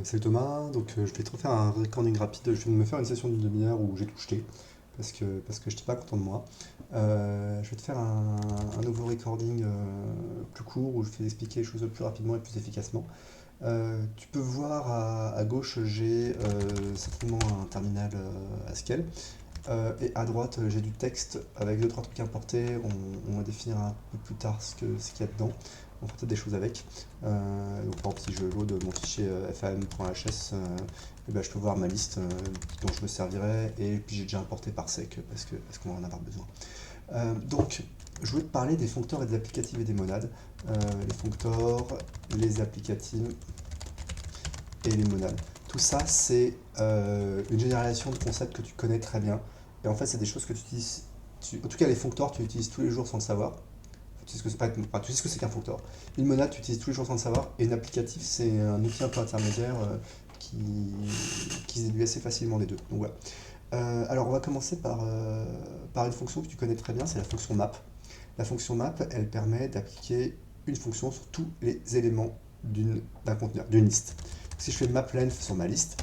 Salut Thomas, je vais te refaire un recording rapide. Je viens de me faire une session d'une demi-heure où j'ai tout jeté parce que je n'étais pas content de moi. Je vais te faire un nouveau recording plus court où je vais expliquer les choses plus rapidement et plus efficacement. Tu peux voir à gauche, j'ai certainement un terminal Haskell. Et à droite, j'ai du texte avec deux trois trucs importés. On va définir un peu plus tard ce qu'il y a dedans. On fera peut-être des choses avec. Donc par exemple, si je load mon fichier fam.hs, et ben, je peux voir ma liste dont je me servirai. Et puis j'ai déjà importé parsec parce qu'on va en avoir besoin. Donc, je voulais te parler des foncteurs et des applicatives et des monades. Les foncteurs, les applicatives et les monades. Tout ça, c'est une généralisation de concepts que tu connais très bien. Et en fait, c'est des choses que tu utilises. En tout cas, les foncteurs, tu utilises tous les jours sans le savoir. Tu sais ce que c'est pas, enfin, tu sais ce que c'est qu'un foncteur. Une monade, tu utilises tous les jours sans le savoir. Et une applicatif, c'est un outil un peu intermédiaire qui, qui se déduit assez facilement des deux. Donc voilà. Alors, on va commencer par une fonction que tu connais très bien, c'est la fonction map. La fonction map, elle permet d'appliquer une fonction sur tous les éléments d'un conteneur, d'une liste. Si je fais map length sur ma liste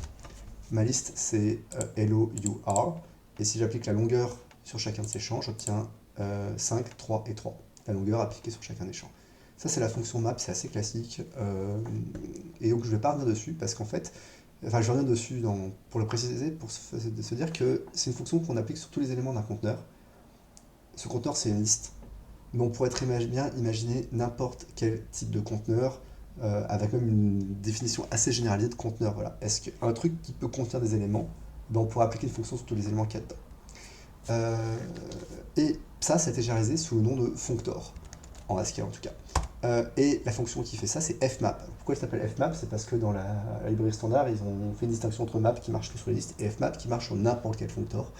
c'est hello you are, et si j'applique la longueur sur chacun de ces champs, j'obtiens 5, 3 et 3. La longueur appliquée sur chacun des champs. Ça, c'est la fonction map, c'est assez classique, et donc je ne vais pas revenir dessus parce qu'en fait, enfin, je reviens dessus pour le préciser, pour se dire que c'est une fonction qu'on applique sur tous les éléments d'un conteneur. Ce conteneur, c'est une liste. Mais on pourrait très bien imaginer n'importe quel type de conteneur, avec même une définition assez généralisée de conteneur. Voilà. Est-ce qu'un truc qui peut contenir des éléments, ben on pourrait appliquer une fonction sur tous les éléments qu'il y a dedans. Euh, et ça a été généralisé sous le nom de functor, en Haskell en tout cas. Et la fonction qui fait ça, c'est fmap. Pourquoi il s'appelle fmap? C'est parce que dans la librairie standard, ils ont fait une distinction entre map qui marche que sur les listes et fmap qui marche sur n'importe quel functor.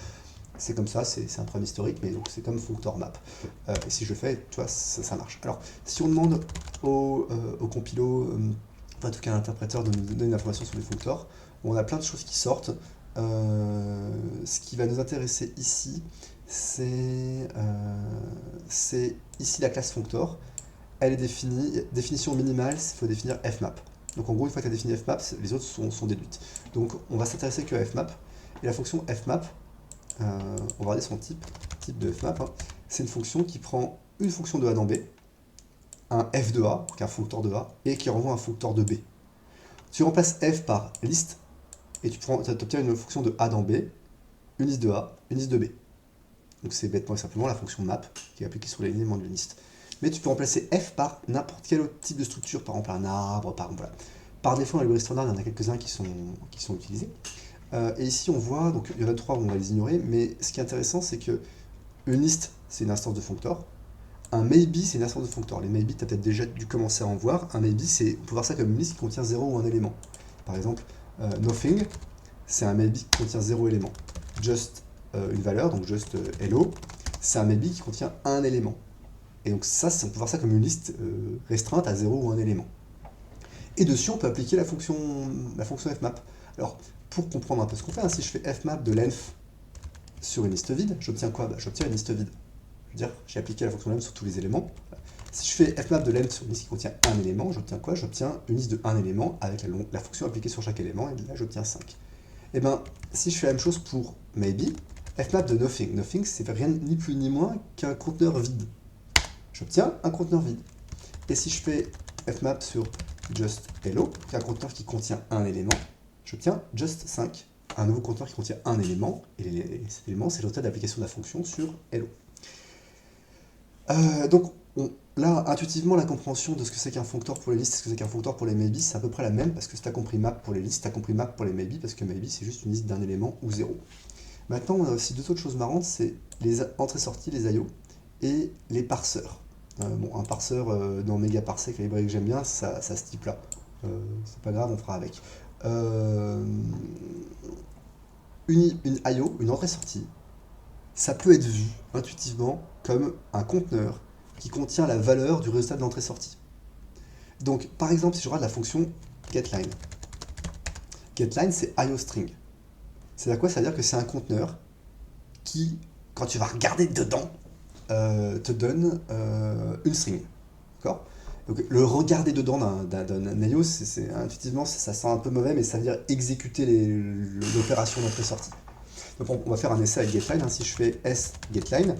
C'est comme ça, c'est un problème historique, mais donc c'est comme functor map. Et si je le fais, tu vois, ça marche. Alors, si on demande au compilo, enfin, en tout cas à l'interpréteur, de nous donner une information sur les functors, bon, on a plein de choses qui sortent. Ce qui va nous intéresser ici, c'est ici la classe functor. Elle est définie, définition minimale, il faut définir fmap. Donc en gros, une fois que tu as défini fmap, les autres sont déduites. Donc on va s'intéresser que à fmap. Et la fonction fmap, on va regarder son type de fmap. Hein. C'est une fonction qui prend une fonction de A dans B, un f de A, donc un functor de A, et qui renvoie un functor de B. Tu remplaces f par liste, et tu obtiens une fonction de A dans B, une liste de A, une liste de B. Donc c'est bêtement et simplement la fonction map qui est appliquée sur les éléments d'une liste. Mais tu peux remplacer f par n'importe quel autre type de structure, par exemple un arbre, par exemple. Voilà. Par défaut, dans l'algorithme standard, il y en a quelques-uns qui sont utilisés. Et ici, on voit, donc il y en a trois, on va les ignorer, mais ce qui est intéressant, c'est que une liste, c'est une instance de functor. Un maybe, c'est une instance de functor. Les maybe, tu as peut-être déjà dû commencer à en voir. Un maybe, on peut voir ça comme une liste qui contient 0 ou un élément. Par exemple, nothing, c'est un maybe qui contient 0 élément. Just, une valeur, donc just hello, c'est un maybe qui contient un élément. Et donc ça, on peut voir ça comme une liste restreinte à 0 ou un élément. Et dessus, on peut appliquer la fonction fmap. Alors, pour comprendre un peu ce qu'on fait, hein, si je fais fmap de length sur une liste vide, j'obtiens quoi? J'obtiens une liste vide. Je veux dire, j'ai appliqué la fonction length sur tous les éléments. Si je fais fmap de length sur une liste qui contient un élément, j'obtiens quoi? J'obtiens une liste de un élément avec la fonction appliquée sur chaque élément, et là j'obtiens 5. Et bien, si je fais la même chose pour maybe, fmap de nothing. Nothing, c'est rien ni plus ni moins qu'un conteneur vide. J'obtiens un conteneur vide. Et si je fais fmap sur just hello, qui est un conteneur qui contient un élément, j'obtiens just 5, un nouveau conteneur qui contient un élément, et cet élément, c'est le résultat d'application de la fonction sur hello. Donc, là, intuitivement, la compréhension de ce que c'est qu'un functor pour les listes et ce que c'est qu'un functor pour les maybe, c'est à peu près la même, parce que si tu as compris map pour les listes, tu as compris map pour les maybe, parce que maybe, c'est juste une liste d'un élément ou zéro. Maintenant, on a aussi deux autres choses marrantes, c'est les entrées-sorties, les IO, et les parseurs. Bon, un parseur dans Megaparsec, la librairie que j'aime bien, ça se type là. C'est pas grave, on fera avec. Une IO, une entrée-sortie, ça peut être vu intuitivement comme un conteneur qui contient la valeur du résultat de l'entrée-sortie. Donc, par exemple, si je regarde la fonction getLine, getLine c'est IOString. C'est-à-dire quoi? C'est-à-dire que c'est un conteneur qui, quand tu vas regarder dedans, te donne une string. D'accord? Donc, le regarder dedans d'un IO, intuitivement, ça sent un peu mauvais, mais ça veut dire exécuter l'opération d'entrée-sortie. Donc on va faire un essai avec getLine. Hein. Si je fais s getLine,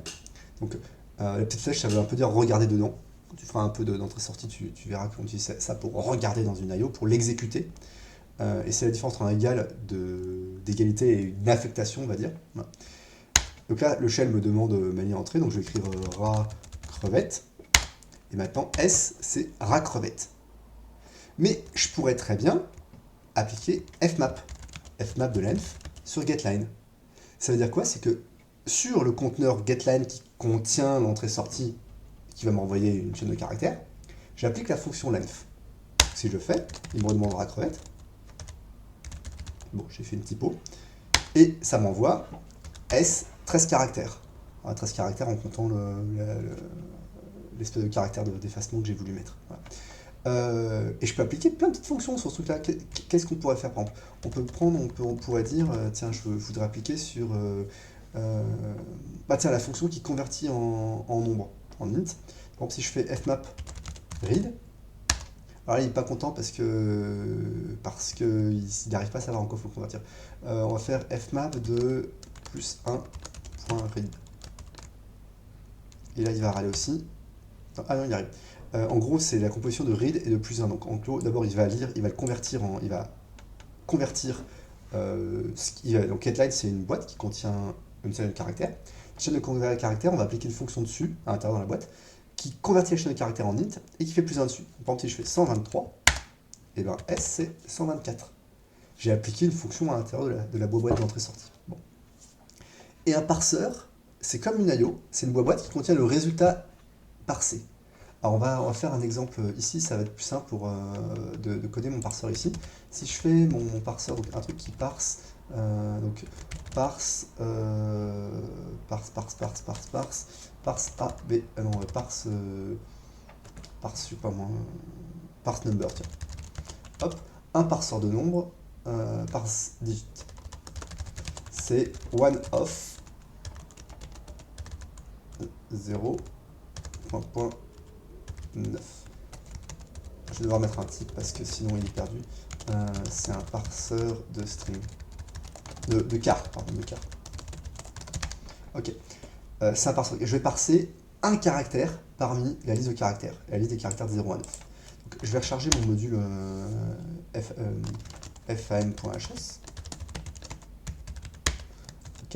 donc la petite flèche, ça veut un peu dire regarder dedans. Quand tu feras un peu d'entrée-sortie, tu verras qu'on utilise ça pour regarder dans une IO, pour l'exécuter. Et c'est la différence entre un égal d'égalité et une affectation, on va dire. Voilà. Donc là, le shell me demande manière entrée, donc je vais écrire rat crevette. Et maintenant, S, c'est rat crevette. Mais je pourrais très bien appliquer fmap de length sur getLine. Ça veut dire quoi? C'est que sur le conteneur getLine qui contient l'entrée-sortie, qui va m'envoyer une chaîne de caractères, j'applique la fonction length. Si je le fais, il me redemandera crevette. Bon, j'ai fait une typo. Et ça m'envoie S 13 caractères. Alors, 13 caractères en comptant l'espèce de caractère d'effacement que j'ai voulu mettre. Voilà. Et je peux appliquer plein de petites fonctions sur ce truc-là. Qu'est-ce qu'on pourrait faire, par exemple? On pourrait dire, tiens, je voudrais appliquer sur tiens, la fonction qui convertit en nombre, en int. Par exemple, si je fais fmap read, alors là, il n'est pas content parce qu'il n'arrive pas à savoir en quoi il faut le convertir. On va faire fmap de plus 1.read. Et là, il va râler aussi. Ah non, il arrive. En gros, c'est la composition de read et de plus 1. Donc, en gros, d'abord, il va lire, il va le convertir en. Il va convertir. Donc, getLine, c'est une boîte qui contient une chaîne de caractères. La chaîne de caractères, on va appliquer une fonction dessus, à l'intérieur de la boîte, qui convertit la chaîne de caractères en int et qui fait plus 1 dessus. Par exemple, si je fais 123, et bien S, c'est 124. J'ai appliqué une fonction à l'intérieur de la boîte d'entrée-sortie. Bon. Et un parseur, c'est comme une IO, c'est une boîte qui contient le résultat parsé. Alors on va faire un exemple ici, ça va être plus simple de coder mon parseur ici. Si je fais mon parseur, donc un truc qui parse, donc parse A, B, non, parse, je sais pas moi, parse number, tiens. Hop, un parseur de nombre, parse digit. C'est one of 0. 9. Je vais devoir mettre un type parce que sinon il est perdu. C'est un parseur de string. De char, pardon, de char. Ok. C'est un parseur. Je vais parser un caractère parmi la liste de caractères. La liste des caractères de 0 à 9. Donc, je vais recharger mon module fam.hs. Ok.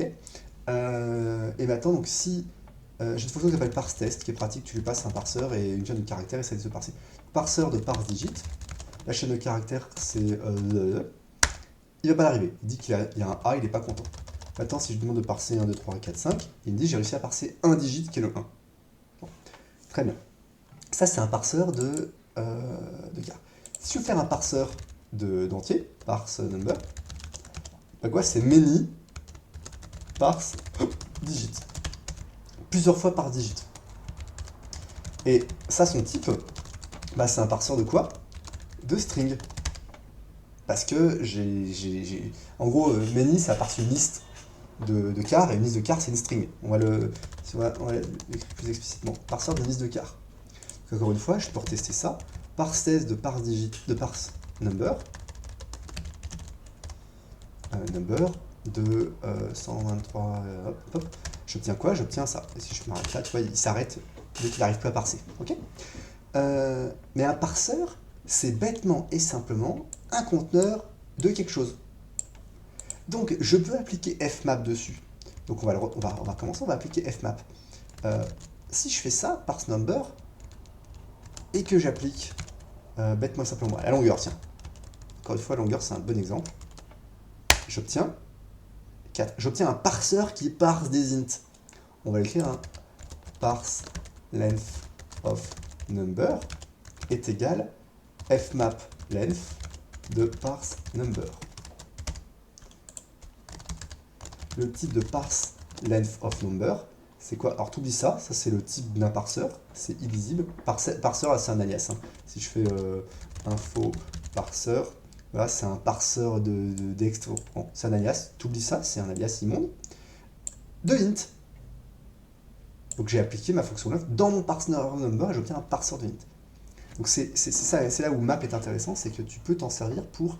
Et maintenant, donc si j'ai une fonction qui s'appelle parseTest, qui est pratique, tu lui passes un parseur et une chaîne de caractères et ça va se parser. Parseur de parse digit, la chaîne de caractères c'est il va pas l'arriver, il dit qu'il y a un A, il n'est pas content. Maintenant si je demande de parser 1, 2, 3, 4, 5, il me dit j'ai réussi à parser un digit qui est le 1. Bon. Très bien. Ça c'est un parseur de car. Si je veux faire un parseur d'entier, parse number, bah quoi c'est many parse digit. Plusieurs fois par digit. Et ça, son type, bah, c'est un parseur de quoi? De string. Parce que en gros, many, ça parse une liste de chars, et une liste de chars, c'est une string. On va l'écrire plus explicitement. Parseur de liste de chars. Donc, encore une fois, je peux retester ça. Parse-test de parse digit, de parse number. Number de 123. Hop. J'obtiens quoi? J'obtiens ça. Et si je m'arrête là, tu vois, il s'arrête dès qu'il n'arrive plus à parser. Ok. Mais un parseur, c'est bêtement et simplement un conteneur de quelque chose. Donc, je peux appliquer fmap dessus. Donc, on va commencer, on va appliquer fmap. Si je fais ça, parse number, et que j'applique bêtement et simplement la longueur, tiens. Encore une fois, la longueur, c'est un bon exemple. J'obtiens un parseur qui parse des int. On va l'écrire, hein. Parse length of number est égal fmap length de parse number. Le type de parse length of number, c'est quoi? Alors tout dit ça c'est le type d'un parseur, c'est illisible. Parseur, c'est un alias. Hein. Si je fais info parseur, voilà, c'est un parseur d'extro. Bon, c'est un alias, tout dit ça, c'est un alias immonde. De int. Donc j'ai appliqué ma fonction length dans mon parseur number et j'obtiens un parseur de int. Donc c'est là où map est intéressant, c'est que tu peux t'en servir pour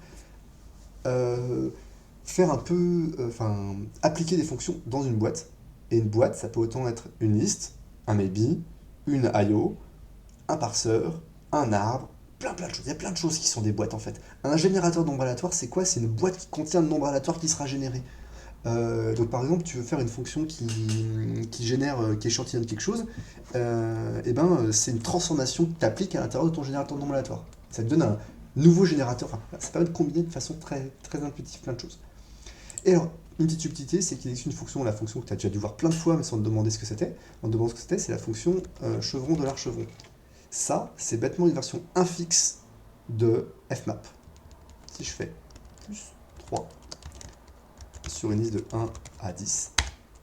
faire un peu, appliquer des fonctions dans une boîte. Et une boîte, ça peut autant être une liste, un maybe, une IO, un parseur, un arbre, plein de choses. Il y a plein de choses qui sont des boîtes en fait. Un générateur de nombre aléatoire, c'est quoi? C'est une boîte qui contient le nombre aléatoire qui sera généré. Donc par exemple, tu veux faire une fonction qui génère, qui échantillonne quelque chose, c'est une transformation que tu appliques à l'intérieur de ton générateur de nombre aléatoire. Ça te donne un nouveau générateur, ça permet de combiner de façon très, très intuitive plein de choses. Et alors, une petite subtilité, c'est qu'il existe une fonction, la fonction que tu as déjà dû voir plein de fois, mais sans te demander ce que c'était. En te demandant ce que c'était, c'est la fonction chevron $chevron. Ça, c'est bêtement une version infixe de fmap. Si je fais plus 3 sur une liste de 1 à 10,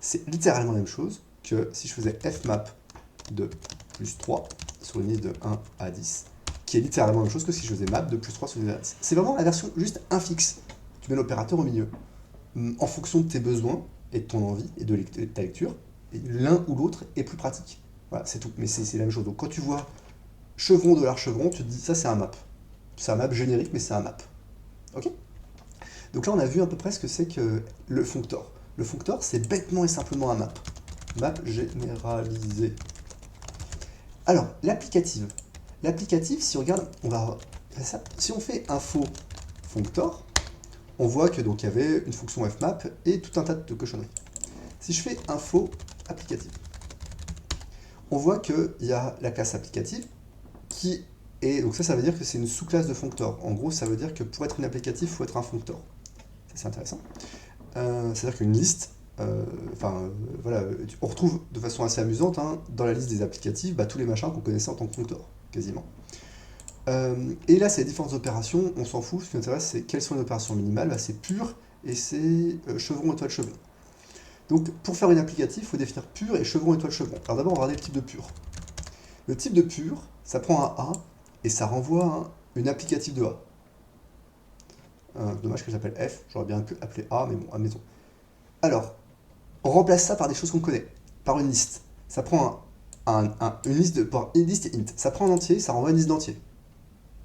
c'est littéralement la même chose que si je faisais fmap de plus 3 sur une liste de 1 à 10, qui est littéralement la même chose que si je faisais map de plus 3 sur une liste de 1 à 10. C'est vraiment la version juste infixe. Tu mets l'opérateur au milieu. En fonction de tes besoins et de ton envie et de ta lecture, l'un ou l'autre est plus pratique. Voilà, c'est tout. Mais c'est la même chose. Donc quand tu vois chevron $chevron, tu te dis ça c'est un map. C'est un map générique, mais c'est un map. Ok? Donc là on a vu à peu près ce que c'est que le functor. Le functor c'est bêtement et simplement un map. Map généralisé. Alors, l'applicative. L'applicative, si on regarde, on va faire ça. Si on fait info functor, on voit que donc il y avait une fonction fmap et tout un tas de cochonneries. Si je fais info applicative, on voit qu'il y a la classe applicative qui est, donc ça veut dire que c'est une sous-classe de functor. En gros, ça veut dire que pour être une applicative, il faut être un functor. Ça c'est intéressant. C'est-à-dire qu'une liste, voilà, on retrouve de façon assez amusante dans la liste des applicatifs tous les machins qu'on connaissait en tant que functor, quasiment. Et là, c'est les différentes opérations, on s'en fout, ce qui nous intéresse, c'est quelles sont les opérations minimales, c'est pur, et c'est chevron, étoile, chevron. Donc, pour faire une applicative, il faut définir pur et chevron, étoile, chevron. Alors d'abord, on va regarder le type de pur. Le type de pur, ça prend un A, et ça renvoie une applicative de A. Dommage que j'appelle F, j'aurais bien appelé A, mais bon, admettons. Alors, on remplace ça par des choses qu'on connaît, par une liste. Ça prend une liste et int. Ça prend un entier, ça renvoie une liste d'entier.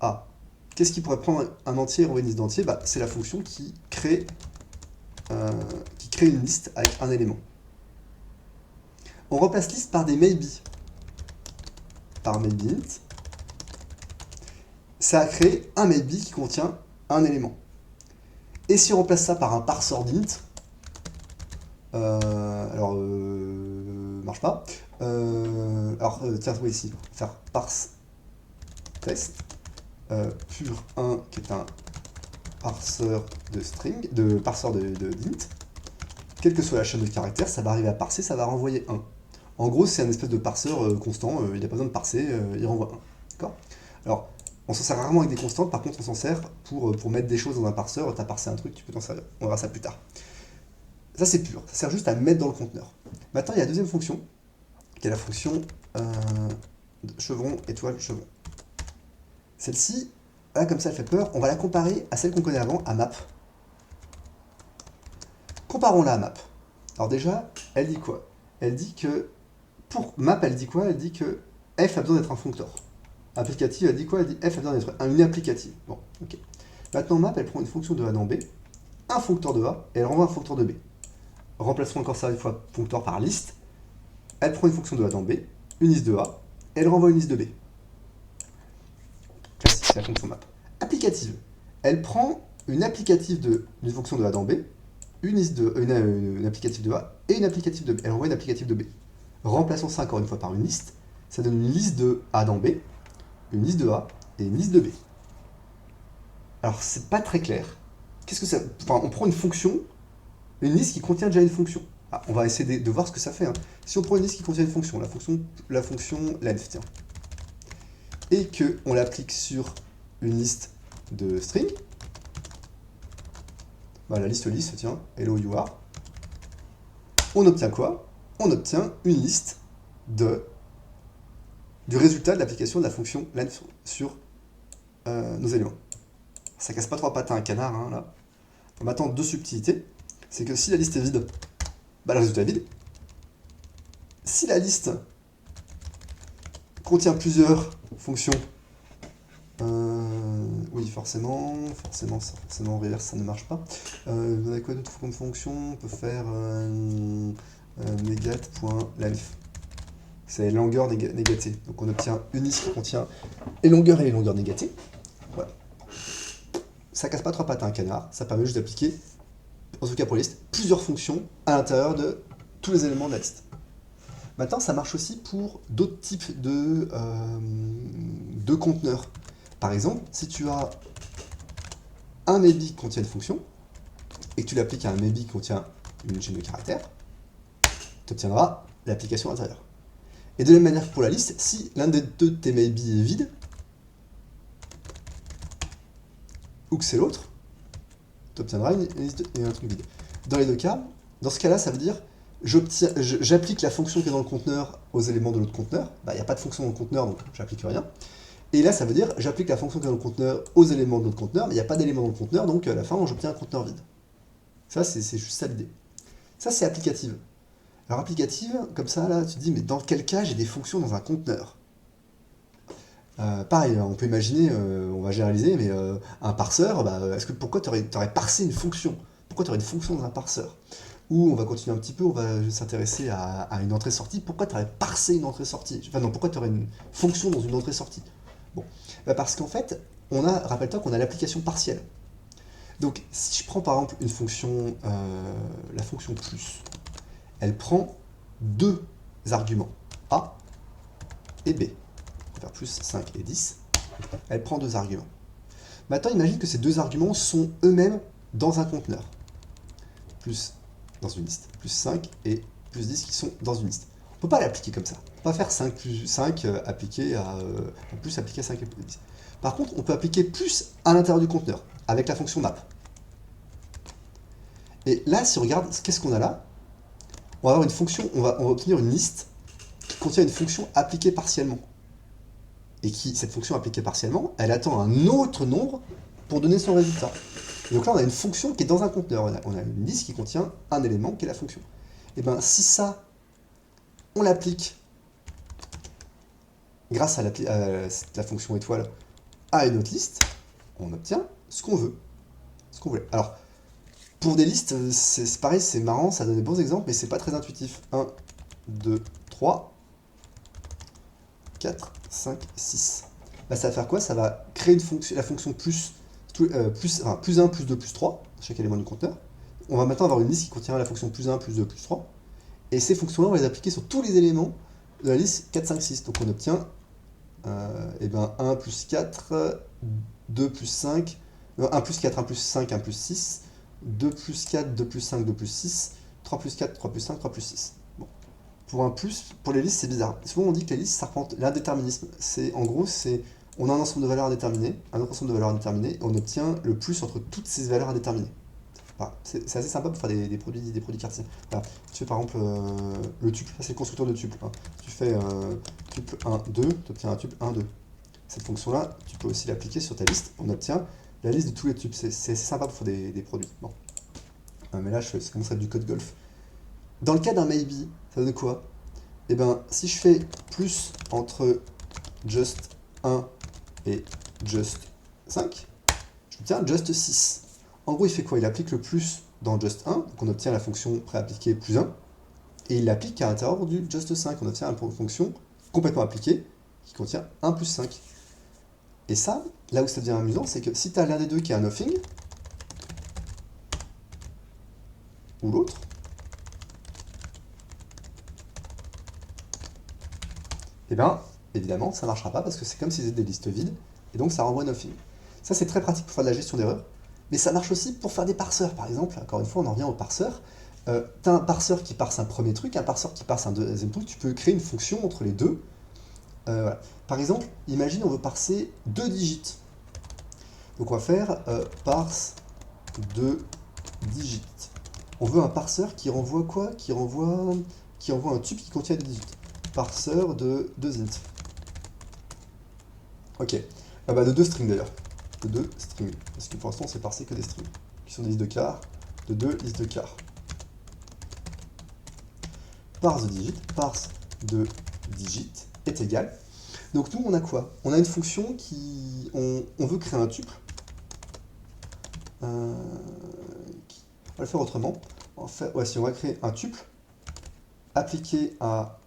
Ah, qu'est-ce qui pourrait prendre un entier et renvoyer une liste d'entier? C'est la fonction qui crée une liste avec un élément. On remplace liste par des maybe. Par maybe int. Ça a créé un maybe qui contient un élément. Et si on remplace ça par un parseur d'int, marche pas. Tiens, oui, ici, on va faire parse test. Pur 1 qui est un parseur de string, parseur d'int. Quelle que soit la chaîne de caractères, ça va arriver à parser, ça va renvoyer 1. En gros, c'est un espèce de parseur constant, il n'a pas besoin de parser, il renvoie 1. D'accord? Alors, on s'en sert rarement avec des constantes, par contre, on s'en sert pour mettre des choses dans un parseur. Tu as parsé un truc, tu peux t'en servir. On verra ça plus tard. Ça, c'est pur, ça sert juste à mettre dans le conteneur. Maintenant, il y a la deuxième fonction, qui est la fonction chevron, étoile, chevron. Celle-ci, là, comme ça, elle fait peur. On va la comparer à celle qu'on connaît avant, à map. Comparons-la à map. Alors déjà, elle dit quoi? Elle dit que, pour map, elle dit quoi? Elle dit que f a besoin d'être un functor. Applicative, elle dit quoi? Elle dit f a besoin d'être une applicative. Bon, ok. Maintenant, map, elle prend une fonction de A dans B, un functor de A, et elle renvoie un functor de B. Remplaçons encore ça une fois functor par liste. Elle prend une fonction de A dans B, une liste de A, et elle renvoie une liste de B. Classique, c'est la fonction map. Applicative. Elle prend une applicative d'une fonction de A dans B, une applicative de A et une applicative de B. Elle renvoie une applicative de B. Remplaçons ça encore une fois par une liste. Ça donne une liste de A dans B, une liste de A et une liste de B. Alors, c'est pas très clair. Qu'est-ce que ça... Enfin, on prend une fonction, une liste qui contient déjà une fonction. Ah, on va essayer de voir ce que ça fait. Si on prend une liste qui contient une fonction, la fonction length, tiens, et qu'on l'applique sur une liste de string, la liste list, tiens, hello you are, on obtient quoi? On obtient une liste du résultat de l'application de la fonction length sur nos éléments. Ça casse pas trois pattes à un canard, là. Maintenant, deux subtilités. C'est que si la liste est vide, le résultat est vide. Si la liste contient plusieurs fonctions, Oui, forcément, reverse, ça ne marche pas. Avec quoi d'autre comme fonction? On peut faire negat.length. C'est longueur négatée. Donc on obtient une liste qui contient les longueurs et les longueurs négatées. Voilà. Ça casse pas trois pattes à un canard, ça permet juste d'appliquer, en tout cas pour la liste, plusieurs fonctions à l'intérieur de tous les éléments de la liste. Maintenant, ça marche aussi pour d'autres types de conteneurs. Par exemple, si tu as un maybe qui contient une fonction, et que tu l'appliques à un maybe qui contient une chaîne de caractères, tu obtiendras l'application intérieure. Et de la même manière que pour la liste, si l'un des deux de tes maybe est vide, ou que c'est l'autre, tu obtiendras un truc vide. Dans les deux cas, dans ce cas-là, ça veut dire j'applique la fonction qui est dans le conteneur aux éléments de l'autre conteneur. Il n'y a pas de fonction dans le conteneur, donc j'applique rien. Et là, ça veut dire j'applique la fonction qui est dans le conteneur aux éléments de l'autre conteneur, mais il n'y a pas d'élément dans le conteneur, donc à la fin, j'obtiens un conteneur vide. Ça, c'est juste ça l'idée. Ça, c'est applicative. Alors applicative, comme ça, là, tu te dis, mais dans quel cas j'ai des fonctions dans un conteneur? Pareil, on peut imaginer, on va généraliser, mais un parseur, pourquoi tu aurais parsé une fonction? Pourquoi tu aurais une fonction dans un parseur? Ou on va continuer un petit peu, on va s'intéresser à une entrée-sortie. Pourquoi tu aurais parsé une entrée-sortie? Enfin non, pourquoi tu aurais une fonction dans une entrée-sortie? Bon, parce qu'en fait, rappelle-toi qu'on a l'application partielle. Donc si je prends par exemple une fonction, la fonction plus, elle prend deux arguments, A et B. On va faire plus 5 et 10. Elle prend deux arguments. Maintenant, imagine que ces deux arguments sont eux-mêmes dans un conteneur. Plus dans une liste. Plus 5 et plus 10 qui sont dans une liste. On ne peut pas l'appliquer comme ça. On ne peut pas faire 5 plus 5 appliqué à plus appliqué à 5 et plus 10. Par contre, on peut appliquer plus à l'intérieur du conteneur, avec la fonction map. Et là, si on regarde, qu'est-ce qu'on a là? On va avoir une fonction, on va obtenir une liste qui contient une fonction appliquée partiellement. Et cette fonction appliquée partiellement, elle attend un autre nombre pour donner son résultat. Et donc là, on a une fonction qui est dans un conteneur. On a une liste qui contient un élément qui est la fonction. Et bien, si ça, on l'applique grâce à la fonction étoile à une autre liste, on obtient ce qu'on veut. Ce qu'on voulait. Alors, pour des listes, c'est pareil, c'est marrant, ça donne des bons exemples, mais c'est pas très intuitif. 1, 2, 3, 4, 5, 6. Là, ça va faire quoi? Ça va créer la fonction plus 1, plus 2, plus 3, chaque élément du conteneur. On va maintenant avoir une liste qui contiendra la fonction plus 1, plus 2, plus 3. Et ces fonctions-là, on va les appliquer sur tous les éléments de la liste 4, 5, 6. Donc on obtient 1 plus 4, 2 plus 5, 1 plus 4, 1 plus 5, 1 plus 6, 2 plus 4, 2 plus 5, 2 plus 6, 3 plus 4, 3 plus 5, 3 plus 6. Bon. Pour les listes, c'est bizarre. Souvent, on dit que les listes, ça représente l'indéterminisme. En gros, on a un ensemble de valeurs indéterminées, un autre ensemble de valeurs indéterminées, et on obtient le plus entre toutes ces valeurs indéterminées. Voilà. C'est assez sympa pour faire des produits cartésiens. Voilà. Tu fais par exemple le tuple, ça c'est le constructeur de tuple. Hein. Tu fais tuple 1, 2, tu obtiens un tuple 1, 2. Cette fonction-là, tu peux aussi l'appliquer sur ta liste, on obtient la liste de tous les tuples. C'est assez sympa pour faire des produits. Bon. Mais là, c'est comme ça du code golf. Dans le cas d'un maybe, ça donne quoi? Eh bien, si je fais plus entre just 1 et just 5, j'obtiens just 6. En gros, il fait quoi? Il applique le plus dans just 1, donc on obtient la fonction préappliquée plus 1, et il l'applique à l'intérieur du just 5, on obtient une fonction complètement appliquée qui contient 1 plus 5. Et ça, là où ça devient amusant, c'est que si tu as l'un des deux qui est un nothing, ou l'autre, et bien, évidemment, ça ne marchera pas parce que c'est comme si c'était des listes vides, et donc ça renvoie nothing. Ça, c'est très pratique pour faire de la gestion d'erreurs, mais ça marche aussi pour faire des parseurs, par exemple. Encore une fois, on en revient au parseur. Tu as un parseur qui parse un premier truc, un parseur qui parse un deuxième truc, tu peux créer une fonction entre les deux. Voilà. Par exemple, imagine on veut parser 2 digits. Donc on va faire parse 2 digits. On veut un parseur qui renvoie quoi? Qui renvoie un tuple qui contient 2 digits. Parseur de 2 int. Ok. De 2 strings d'ailleurs. De 2 strings. Parce que pour l'instant, on sait parser que des strings. Qui sont des listes de quart. De 2 listes de quart. Parse de digit. Parse de digit est égal. Donc nous, on a quoi? On a une fonction qui... On veut créer un tuple. On va le faire autrement. En fait, ouais, si on va créer un tuple appliqué à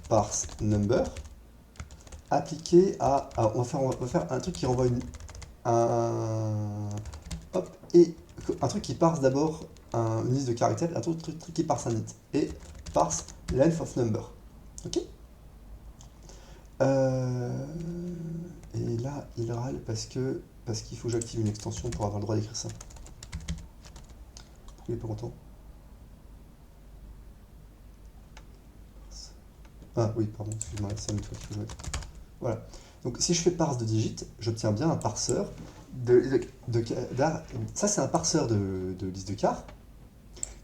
parse number, appliqué à... on va faire un truc qui renvoie hop, et un truc qui parse d'abord une liste de caractères, un truc qui parse un int, et parse length of number. Ok. Et là, il râle parce qu'il faut que j'active une extension pour avoir le droit d'écrire ça. Pourquoi il est pas content? Ah oui, pardon, excuse-moi, c'est une fois qu'il faut jouer. Voilà. Donc si je fais parse de digit, j'obtiens bien un parseur ça c'est un parseur de liste de chars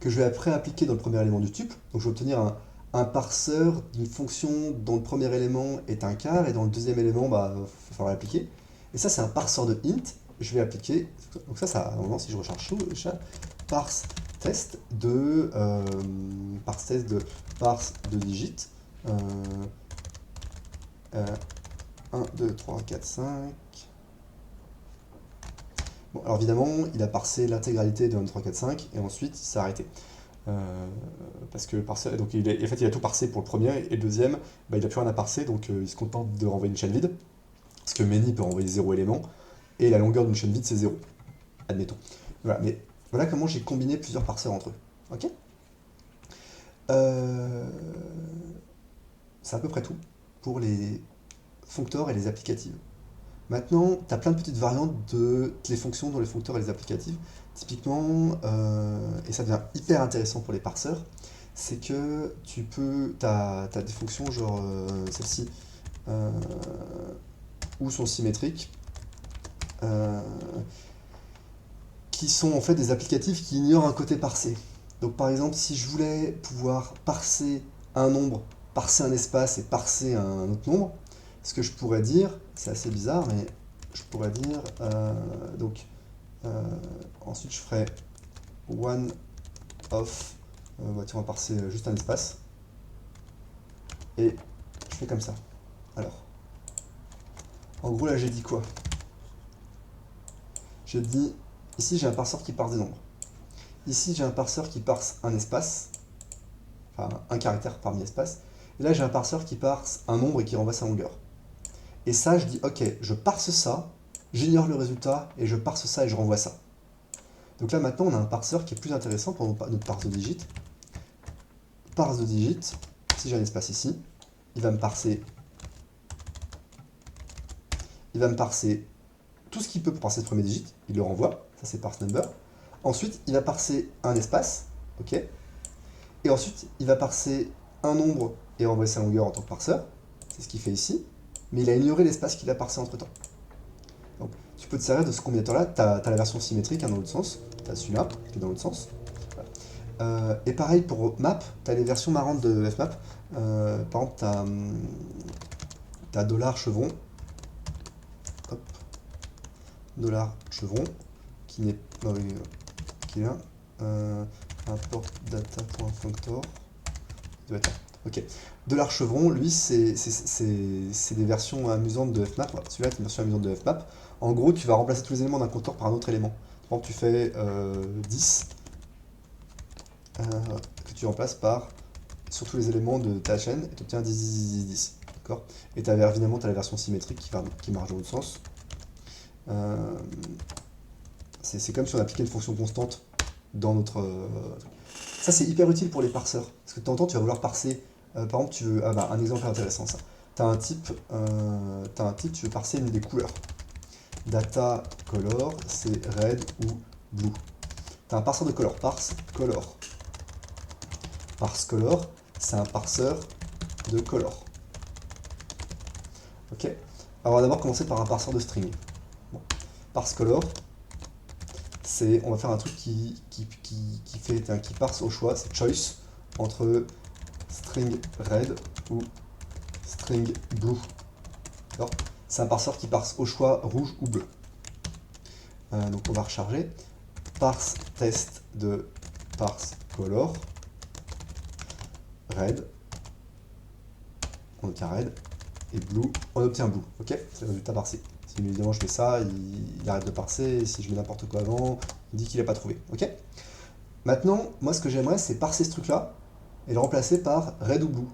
que je vais après appliquer dans le premier élément du tuple. Donc je vais obtenir un parseur d'une fonction dont le premier élément est un char et dans le deuxième élément, il va falloir l'appliquer. Et ça c'est un parseur de int, je vais appliquer. Donc ça à un moment, si je recharge parse test de parse de digit. 1, 2, 3, 4, 5. Bon, alors évidemment, il a parsé l'intégralité de 1, 2, 3, 4, 5, et ensuite il s'est arrêté. Parce que donc en fait, il a tout parsé pour le premier, et le deuxième, il n'a plus rien à parser, donc il se contente de renvoyer une chaîne vide, parce que many peut renvoyer 0 élément, et la longueur d'une chaîne vide, c'est 0. Admettons. Voilà, mais voilà comment j'ai combiné plusieurs parseurs entre eux. Ok. C'est à peu près tout pour les foncteurs et les applicatives. Maintenant, tu as plein de petites variantes de les fonctions dans les foncteurs et les applicatives. Typiquement, et ça devient hyper intéressant pour les parseurs, c'est que tu as des fonctions genre celle-ci, ou sont symétriques, qui sont en fait des applicatifs qui ignorent un côté parsé. Donc par exemple, si je voulais pouvoir parser un nombre, parser un espace et parser un autre nombre, ce que je pourrais dire, c'est assez bizarre, mais je pourrais dire, ensuite je ferai one of, on va parser juste un espace, et je fais comme ça. Alors, en gros là j'ai dit quoi? J'ai dit, ici j'ai un parseur qui parse des nombres. Ici j'ai un parseur qui parse un espace, enfin un caractère parmi espace, et là j'ai un parseur qui parse un nombre et qui renvoie sa longueur. Et ça, je dis, ok, je parse ça, j'ignore le résultat, et je parse ça et je renvoie ça. Donc là, maintenant, on a un parseur qui est plus intéressant pour notre parse de digit. Parse de digit, si j'ai un espace ici, il va me parser tout ce qu'il peut pour parser ce premier digit, il le renvoie, ça c'est parse number. Ensuite, il va parser un espace, ok, et ensuite, il va parser un nombre et renvoyer sa longueur en tant que parseur, c'est ce qu'il fait ici, mais il a ignoré l'espace qu'il a parsé entre temps. Donc, tu peux te servir de ce combinateur-là, tu as la version symétrique dans l'autre sens, tu as celui-là qui est dans l'autre sens. Voilà. Et pareil pour map, tu as les versions marrantes de fmap. Par exemple, tu as $chevron, hop, $chevron, qui n'est qui est là, import data.functor, ok. $chevron, lui, c'est des versions amusantes de fmap. Celui-là, c'est une version amusante de fmap. En gros, tu vas remplacer tous les éléments d'un compteur par un autre élément. Par exemple, tu fais 10, que tu remplaces par sur tous les éléments de ta chaîne, et tu obtiens 10, 10, 10, 10. D'accord. Et évidemment, tu as la version symétrique qui marche dans l'autre sens. C'est comme si on appliquait une fonction constante dans notre... Ça, c'est hyper utile pour les parseurs. Parce que de temps en temps, tu vas vouloir parser... par exemple, tu veux... un exemple intéressant, ça. Tu as un type, tu veux parser une des couleurs. Data color, c'est red ou blue. Tu as un parseur de color, parse color. Parse color, c'est un parseur de color. Ok. Alors, on va d'abord commencer par un parseur de string. Bon. Parse color, on va faire un truc qui parse au choix, c'est choice, entre string red ou string blue. C'est un parseur qui parse au choix rouge ou bleu. Donc on va recharger. Parse test de parse color red. On obtient red. et blue, on obtient blue, ok? C'est le résultat parsé. Si évidemment je fais ça, il arrête de parser, et si je mets n'importe quoi avant, il dit qu'il n'a pas trouvé, ok? Maintenant, moi ce que j'aimerais, c'est parser ce truc-là, et le remplacer par red ou blue.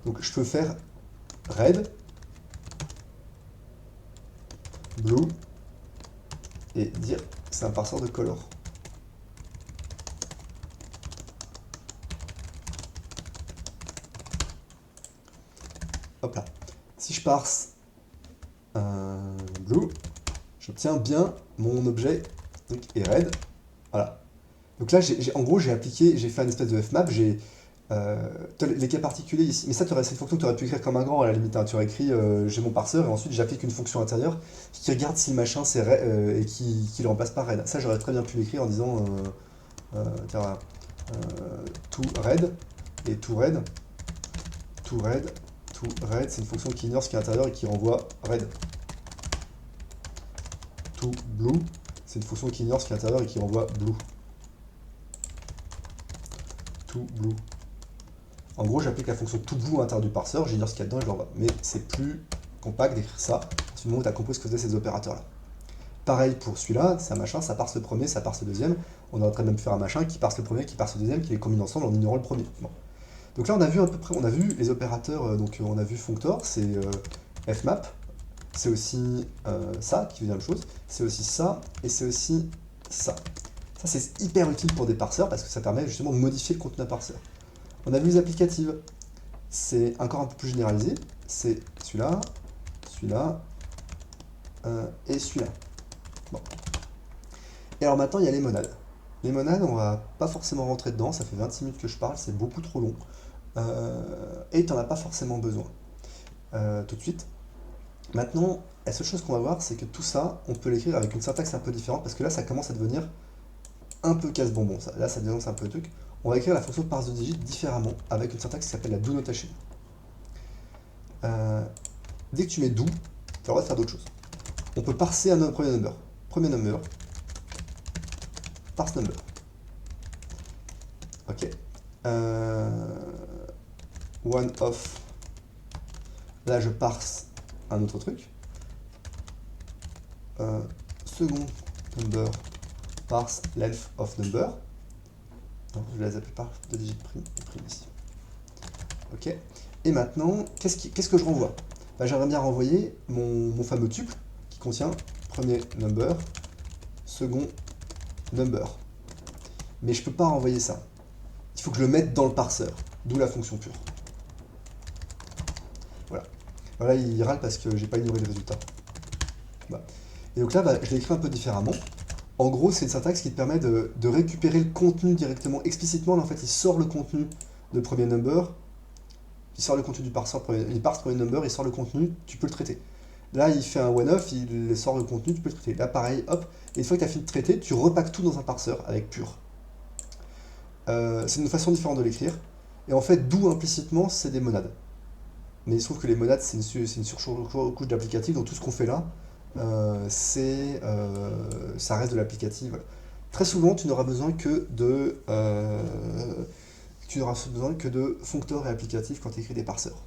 Donc je peux faire red, blue, et dire c'est un parseur de color. Hop là. Si je parse blue, j'obtiens bien mon objet donc, est red. Voilà. Donc là, en gros, j'ai fait un espèce de fmap, les cas particuliers ici. Mais ça, c'est une fonction que tu aurais pu écrire comme un grand à la limite. Hein. Tu aurais écrit j'ai mon parseur et ensuite j'applique une fonction intérieure qui regarde si le machin c'est red et qui le remplace par red. Ça, j'aurais très bien pu l'écrire en disant to red et to red, to red, to red, c'est une fonction qui ignore ce qui est intérieur et qui renvoie red. To blue, c'est une fonction qui ignore ce qui est intérieur et qui renvoie blue. To blue. En gros, j'applique la fonction toBlue à l'intérieur du parseur, j'ignore ce qu'il y a dedans et je l'envoie. Mais c'est plus compact d'écrire ça, du moment où tu as compris ce que faisaient ces opérateurs-là. Pareil pour celui-là, c'est un machin, ça parse le premier, ça parse le deuxième. On est en train de même faire un machin qui parse le premier, qui parse le deuxième, qui les combine ensemble en ignorant le premier. Bon. Donc là, on a vu à peu près, on a vu les opérateurs, donc on a vu functor, c'est fmap, c'est aussi ça qui veut dire la même chose, c'est aussi ça, et c'est aussi ça. Ça, c'est hyper utile pour des parseurs parce que ça permet justement de modifier le contenu d'un parseur. On a vu les applicatives, c'est encore un peu plus généralisé, c'est celui-là, celui-là, et celui-là. Bon. Et alors maintenant, il y a les monades. Les monades, on va pas forcément rentrer dedans, ça fait 26 minutes que je parle, c'est beaucoup trop long, et tu n'en as pas forcément besoin tout de suite. Maintenant, la seule chose qu'on va voir, c'est que tout ça, on peut l'écrire avec une syntaxe un peu différente, parce que là, ça commence à devenir un peu casse-bonbon. Là, ça devient un peu le truc. On va écrire la fonction parse de digits différemment, avec une syntaxe qui s'appelle la do notation. Dès que tu mets do, tu as le droit de faire d'autres choses. On peut parser un premier number. Premier number, parse number. Ok. One of. Là, je parse un autre truc. Second number, parse length of number. Donc, je vais les appeler par de digit prime ici. Ok. Et maintenant, qu'est-ce que je renvoie? Bah, j'aimerais bien renvoyer mon fameux tuple qui contient premier number, second number. Mais je ne peux pas renvoyer ça. Il faut que je le mette dans le parseur, d'où la fonction pure. Voilà. Voilà, il râle parce que j'ai pas ignoré les résultats. Voilà. Et donc là, bah, je l'ai écrit un peu différemment. En gros, c'est une syntaxe qui te permet de récupérer le contenu directement, explicitement. Là, en fait, il sort le contenu de premier number, il sort le contenu du parseur, il parse premier number, il sort le contenu, tu peux le traiter. Là, il fait un one-off, il sort le contenu, tu peux le traiter. Là, pareil, hop, et une fois que tu as fini de traiter, tu repacks tout dans un parseur avec pure. C'est une façon différente de l'écrire. Et en fait, d'où implicitement, c'est des monades. Mais il se trouve que les monades, c'est une surcouche d'applicatif, donc tout ce qu'on fait là, ça reste de l'applicatif. Voilà. Très souvent, tu n'auras besoin que de functors et applicatifs quand tu écris des parseurs.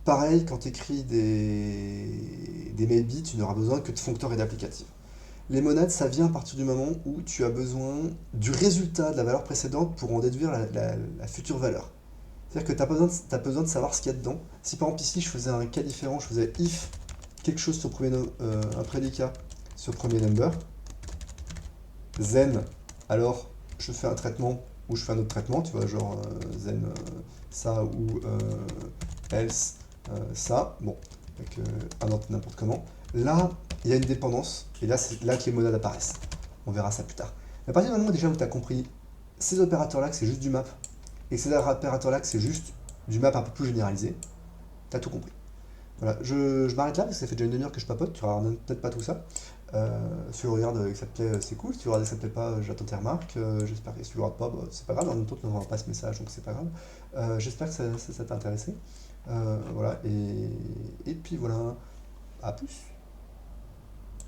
Pareil, quand tu écris des maybe, tu n'auras besoin que de functors et d'applicatifs. Les monades, ça vient à partir du moment où tu as besoin du résultat de la valeur précédente pour en déduire la future valeur. C'est-à-dire que tu as besoin de savoir ce qu'il y a dedans. Si par exemple ici je faisais un cas différent, je faisais if quelque chose sur un prédicat sur premier number, then, alors je fais un traitement ou je fais un autre traitement, tu vois, genre then ça ou else ça, bon, avec un autre n'importe comment. Là, il y a une dépendance, et là, c'est là que les monades apparaissent. On verra ça plus tard. Mais à partir du moment déjà où tu as compris ces opérateurs-là, que c'est juste du map, et ces opérateurs-là, que c'est juste du map un peu plus généralisé, tu as tout compris. Voilà, je m'arrête là, parce que ça fait déjà une demi-heure que je papote, tu regardes peut-être pas tout ça. Si tu regardes que ça te plaît, c'est cool. Si tu regardes que ça te plaît pas, j'attends tes remarques. J'espère que si tu le regardes pas, bah, c'est pas grave. En même temps, tu n'auras pas ce message, donc c'est pas grave. J'espère que ça t'a intéressé. Voilà, et puis voilà, à plus.